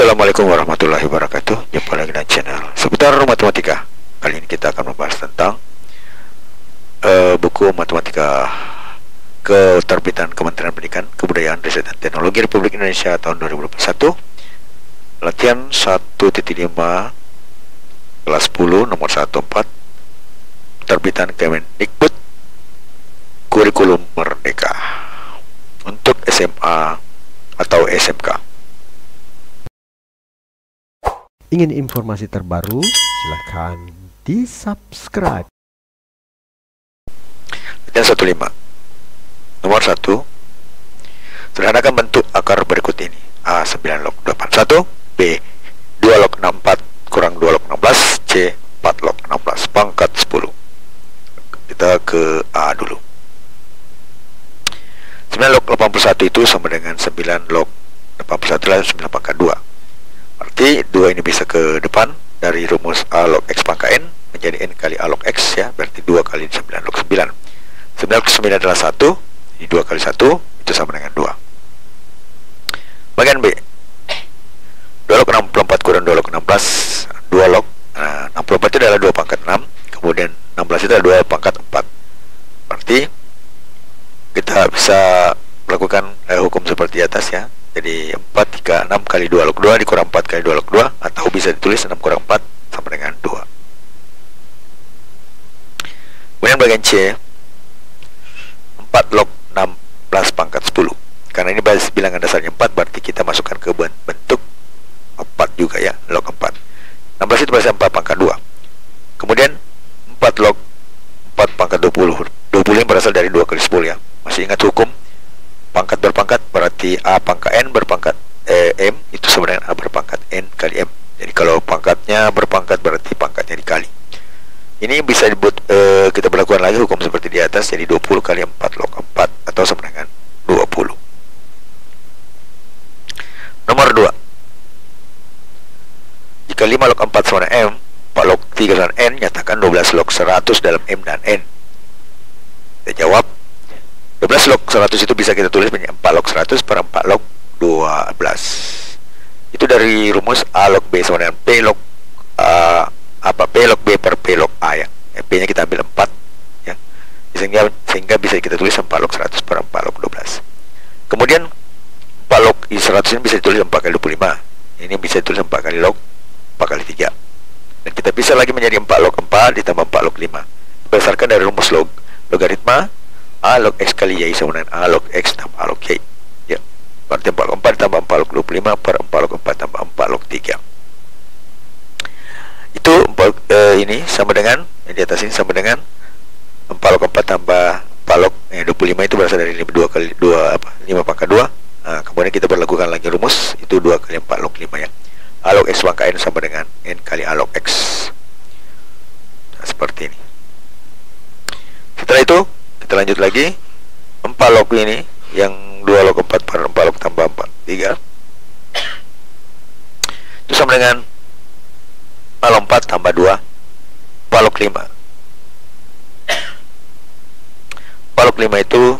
Assalamualaikum warahmatullahi wabarakatuh. Jumpa lagi dengan channel seputar matematika. Kali ini kita akan membahas tentang buku matematika keterbitan Kementerian Pendidikan, Kebudayaan, Riset dan Teknologi Republik Indonesia tahun 2021. Latihan 1.5 kelas 10 nomor 14, terbitan Kemendikbud, kurikulum merdeka untuk SMA atau SMK. Ingin informasi terbaru? Silahkan di subscribe. Latihan 15 nomor 1. Sederhanakan bentuk akar berikut ini: A 9 log 81, B 2 log 64 kurang 2 log 16, C 4 log 16 pangkat 10. Kita ke A dulu. 9 log 81 itu sama dengan 9 log 81 adalah 9 pangkat 2. Berarti 2 ini bisa ke depan dari rumus A log X pangkat N menjadi N kali A log X, ya. Berarti 2 kali 9 log 9. 9 log 9 adalah 1, jadi 2 kali 1 itu sama dengan 2. Bagian B, 2 log 64 kurang 2 log 16, 2 log 64 itu adalah 2 pangkat 6, kemudian 16 itu adalah 2 pangkat 4. Berarti kita bisa melakukan hukum seperti atas, ya. Jadi 4 3 6 kali 2 log 2 dikurang 4 kali 2 log 2, atau bisa ditulis 6 kurang 4 sama dengan 2. Kemudian bagian C, 4 log 16 pangkat 10. Karena ini bilangan dasarnya 4, berarti kita masukkan ke bentuk 4 juga, ya, log 4. 16 itu berarti 4 pangkat 2. Kemudian 4 log 4 pangkat 20. 20 yang berasal dari 2 kali 10, ya. Masih ingat hukum pangkat berpangkat? Berarti A pangkat N berpangkat M itu sama dengan A berpangkat N kali M. Jadi kalau pangkatnya berpangkat berarti pangkatnya dikali. Ini bisa kita berlakukan lagi hukum seperti di atas. Jadi 20 kali 4 log 4 atau sama dengan 20. Nomor 2, jika 5 log 4 sama dengan M, 4 log 3 dan N, nyatakan 12 log 100 dalam M dan N. Kita jawab 12 log 100 itu bisa kita tulis menjadi 4 log 100 per 4 log 12. Itu dari rumus A log B sama dengan P log P log B per P log A, ya. P nya kita ambil 4, ya. Sehingga bisa kita tulis 4 log 100 per 4 log 12. Kemudian 4 log 100 ini bisa ditulis 4 kali 25. Ini bisa ditulis 4 kali log 4 kali 3. Dan kita bisa lagi menjadi 4 log 4 ditambah 4 log 5 berdasarkan dari rumus logaritma A log X kali Y sama dengan A log X tambah A log Y, ya. Berarti 4 log 4 tambah 4 log 25 per 4 log 4 tambah 4 log 3. Itu ini sama dengan, yang di atas ini sama dengan 4 log 4 tambah 4 log 25 itu berasal dari 5 kali 2 5 pangkat 2. Kemudian kita berlakukan lagi rumus itu 2 kali 4 log 5, ya. A log X pangkat N sama dengan N kali A log X. Nah, seperti ini. Setelah itu kita lanjut lagi. 4 log ini yang 2 log 4 per 4 log tambah 4 3 itu sama dengan 4 log 4 tambah 2 4 log 5. 4 log 5 itu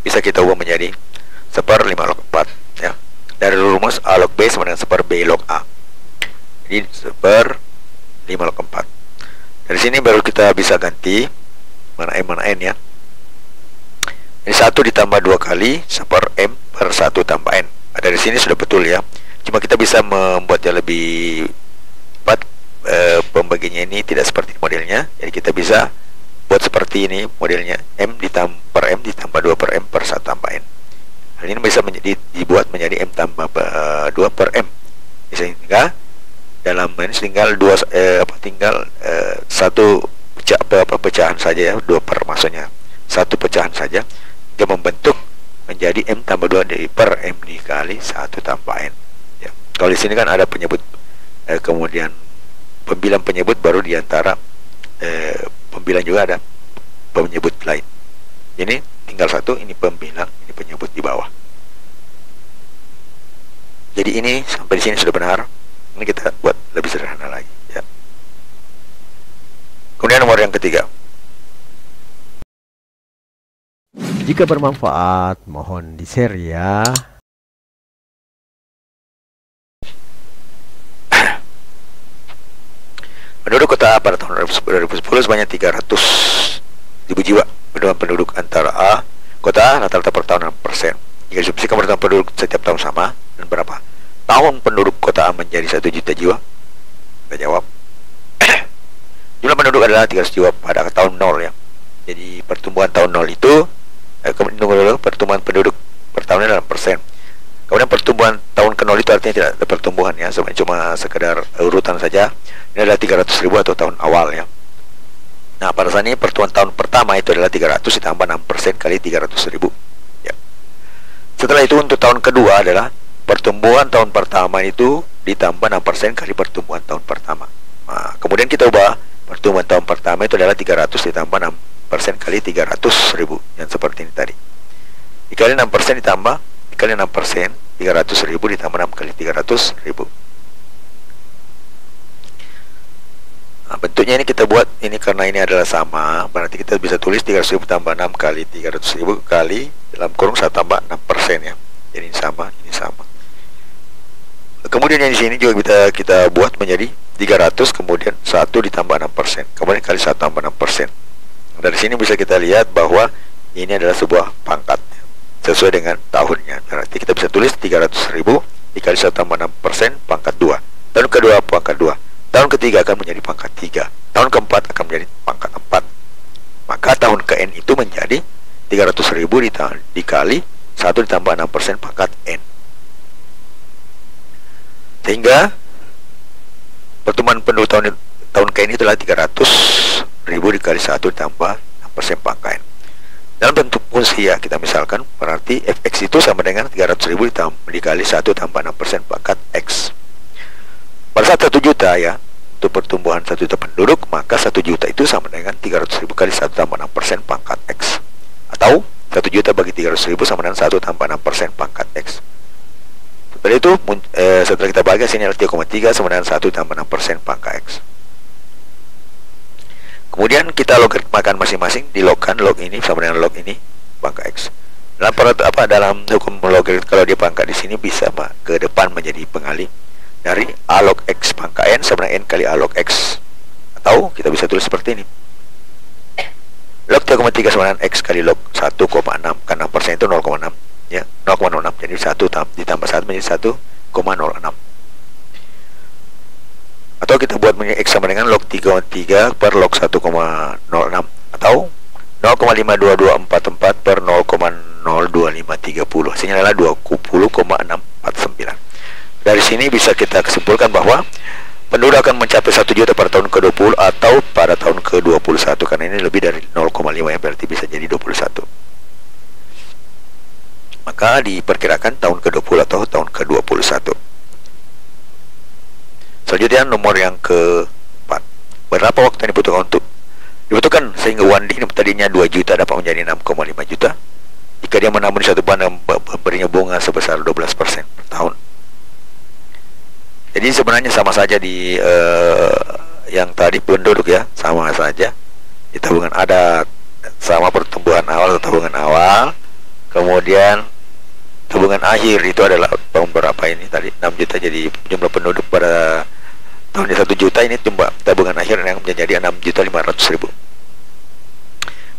bisa kita ubah menjadi 1/5 log 4, ya. Dari rumus A log B sama dengan 1/B log A. Jadi 1/5 log 4. Dari sini baru kita bisa ganti mana M mana N, ya. Ini 1 ditambah 2 kali 1/M per 1 tambah N. Dari sini sudah betul, ya. Cuma kita bisa membuatnya lebih cepat. Pembagiannya ini tidak seperti modelnya. Jadi kita bisa buat seperti ini modelnya: M ditambah M ditambah 2 per M per 1 tambah N. Hal ini bisa dibuat menjadi M tambah 2 per M. Sehingga dalam ini tinggal satu pecahan saja, ya. 2 per maksudnya satu pecahan saja dia membentuk menjadi M tambah 2 dari per M dikali 1 tambah N, ya. Kalau di sini kan ada penyebut, kemudian pembilang penyebut, baru diantara pembilang juga ada penyebut lain. Ini tinggal satu, ini pembilang, ini penyebut di bawah. Jadi ini sampai di sini sudah benar. Ini kita buat lebih sederhana lagi, ya. Kemudian nomor yang ketiga, Jika bermanfaat, mohon di-share ya. kota A pada tahun 2010 sebanyak 300.000 jiwa. Pertumbuhan penduduk antara A, kota A rata-rata per tahun 6%. Jika disubstitusikan pertumbuhan penduduk setiap tahun sama, dan berapa tahun penduduk kota A menjadi 1 juta jiwa? Kita jawab. Jumlah penduduk adalah 300 jiwa pada tahun 0 ya. Jadi pertumbuhan tahun 0 itu pertumbuhan penduduk per tahunnya dalam persen. Kemudian pertumbuhan tahun ke 0 itu artinya tidak ada pertumbuhan ya, sebenarnya cuma sekedar urutan saja. Ini adalah 300.000 atau tahun awal ya. Nah, pada saat ini pertumbuhan tahun pertama itu adalah 300 ditambah 6% kali 300.000 ya. Setelah itu untuk tahun kedua adalah pertumbuhan tahun pertama itu ditambah 6% kali pertumbuhan tahun pertama. Nah, kemudian kita ubah pertumbuhan tahun pertama itu adalah 300 ditambah 6% kali 300.000 yang seperti ini tadi. Dikali 6% ditambah dikali 6%, 300.000 ditambah 6 kali 300.000. Nah, bentuknya ini kita buat ini karena ini adalah sama, berarti kita bisa tulis 300.000 tambah 6 kali 300.000 kali dalam kurung 1 tambah 6% ya. Jadi ini sama, ini sama. Kemudian yang di sini juga kita buat menjadi 300 kemudian 1 ditambah 6%, kemudian kali 1 tambah 6%. Dari sini bisa kita lihat bahwa ini adalah sebuah pangkat sesuai dengan tahunnya. Berarti kita bisa tulis 300.000 dikali 1 tambah 6% pangkat 2. Tahun kedua pangkat 2. Tahun ketiga akan menjadi pangkat 3. Tahun keempat akan menjadi pangkat 4. Maka tahun ke N itu menjadi 300.000 dikali 1 ditambah 6% pangkat N. Sehingga pertumbuhan penduduk tahun ke N itu adalah 300.000 dikali 1 ditambah 6% pangkat N. Dalam bentuk fungsi ya, kita misalkan berarti fx itu sama dengan 300.000 dikali 1 tambah 6% pangkat x. Pada saat 1 juta ya, untuk pertumbuhan 1 juta penduduk, maka 1 juta itu sama dengan 300.000 kali 1 tambah 6% pangkat x. Atau 1 juta bagi 300.000 sama dengan 1 tambah 6% pangkat x. Setelah itu, setelah kita bagi sini adalah 3,3 sama dengan 1 tambah 6% pangkat x. Kemudian kita logaritmakan masing-masing, dilogkan log ini sama dengan log ini pangkat x. Dalam hukum logarit kalau dia pangkat di sini bisa ke depan menjadi pengalih dari a log x pangkat n sama dengan n kali a log x. Atau kita bisa tulis seperti ini. Log 3,3 sama dengan x kali log 1,6, kan 6% itu 0,6 ya, 0,06. Jadi 1 ditambah 1 menjadi 1,06. Atau kita buat menjadi x sama dengan log 3,3 per log 1,06 atau 0,52244 per 0,02530. Hasilnya adalah 20,649. Dari sini bisa kita kesimpulkan bahwa penduduk akan mencapai 1 juta pada tahun ke-20 atau pada tahun ke-21, karena ini lebih dari 0,5 ya, berarti bisa jadi 21. Maka diperkirakan tahun ke-20 atau tahun ke-21. Selanjutnya nomor yang ke-4. Berapa waktu yang dibutuhkan sehingga Wandi tadinya 2 juta dapat menjadi 6,5 juta jika dia menabung di satu bank dan memberinya bunga sebesar 12% per tahun. Jadi sebenarnya sama saja di yang tadi penduduk ya, sama saja. Di tabungan ada sama pertumbuhan awal atau tabungan awal. Kemudian tabungan akhir itu adalah tahun berapa ini tadi 6 juta, jadi jumlah penduduk pada tahunnya 1 juta, ini jumlah tabungan akhir yang menjadi 6.500.000.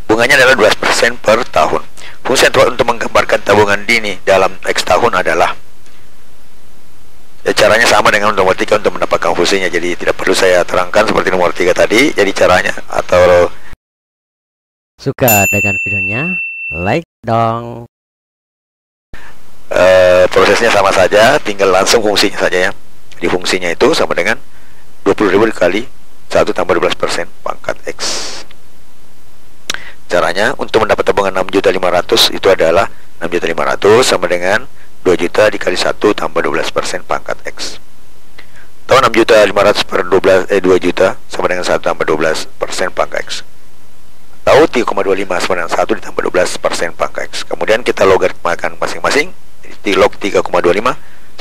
Bunganya adalah 12% per tahun. Fungsi yang tepat untuk menggambarkan tabungan dini dalam X tahun adalah ya, caranya sama dengan nomor 3 untuk mendapatkan fungsinya. Jadi tidak perlu saya terangkan seperti nomor 3 tadi. Jadi caranya, atau suka dengan videonya, like dong. Prosesnya sama saja, tinggal langsung fungsinya saja ya. Di fungsinya itu sama dengan 20.000 dikali 1 tambah 12% pangkat X. Caranya untuk mendapat tabungan 6.500.000 itu adalah 6.500.000 sama dengan 2 juta dikali 1 tambah 12% pangkat X. Atau 6.500.000 per 2 juta sama dengan 1 tambah 12% pangkat X. Atau 3,25 sama dengan 1 ditambah 12% pangkat X. Kemudian kita logaritmakan masing-masing. Di log 3,25 sama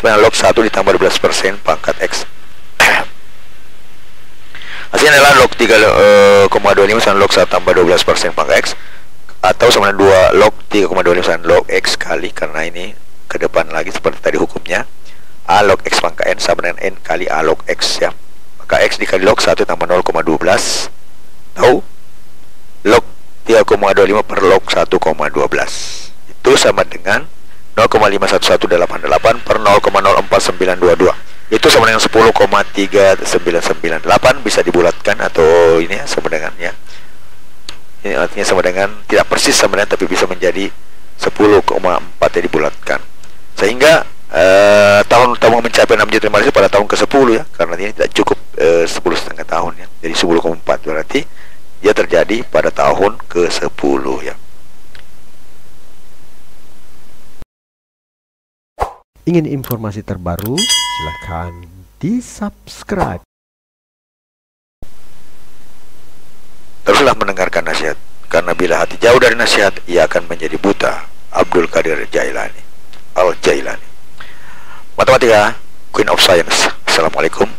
dengan log 1 ditambah 12% pangkat X. Hasilnya adalah log 3,25 sama log 1 tambah 12% pangkat X, atau sama dengan 2 log 3,25 sama log X kali, karena ini ke depan lagi seperti tadi hukumnya, A log X pangkat N sama dengan N kali A log X ya. Maka X dikali log 1 tambah 0,12 tahu? Log 3,25 per log 1,12 itu sama dengan 0,51188 per 0,049222. Itu sama dengan 10,3998. Bisa dibulatkan atau ini ya, sama dengan ya. Ini artinya sama dengan, tidak persis sama dengan, tapi bisa menjadi 10,4 ya dibulatkan. Sehingga tahun mencapai 6 juta Malaysia pada tahun ke-10 ya, karena ini tidak cukup 10,5 tahun ya. Jadi 10,4 berarti dia terjadi pada tahun ke-10 ya. Ingin informasi terbaru? Silahkan di-subscribe. Teruslah mendengarkan nasihat, karena bila hati jauh dari nasihat, ia akan menjadi buta. Abdul Qadir Jailani, Al-Jailani. Matematika, Queen of Science. Assalamualaikum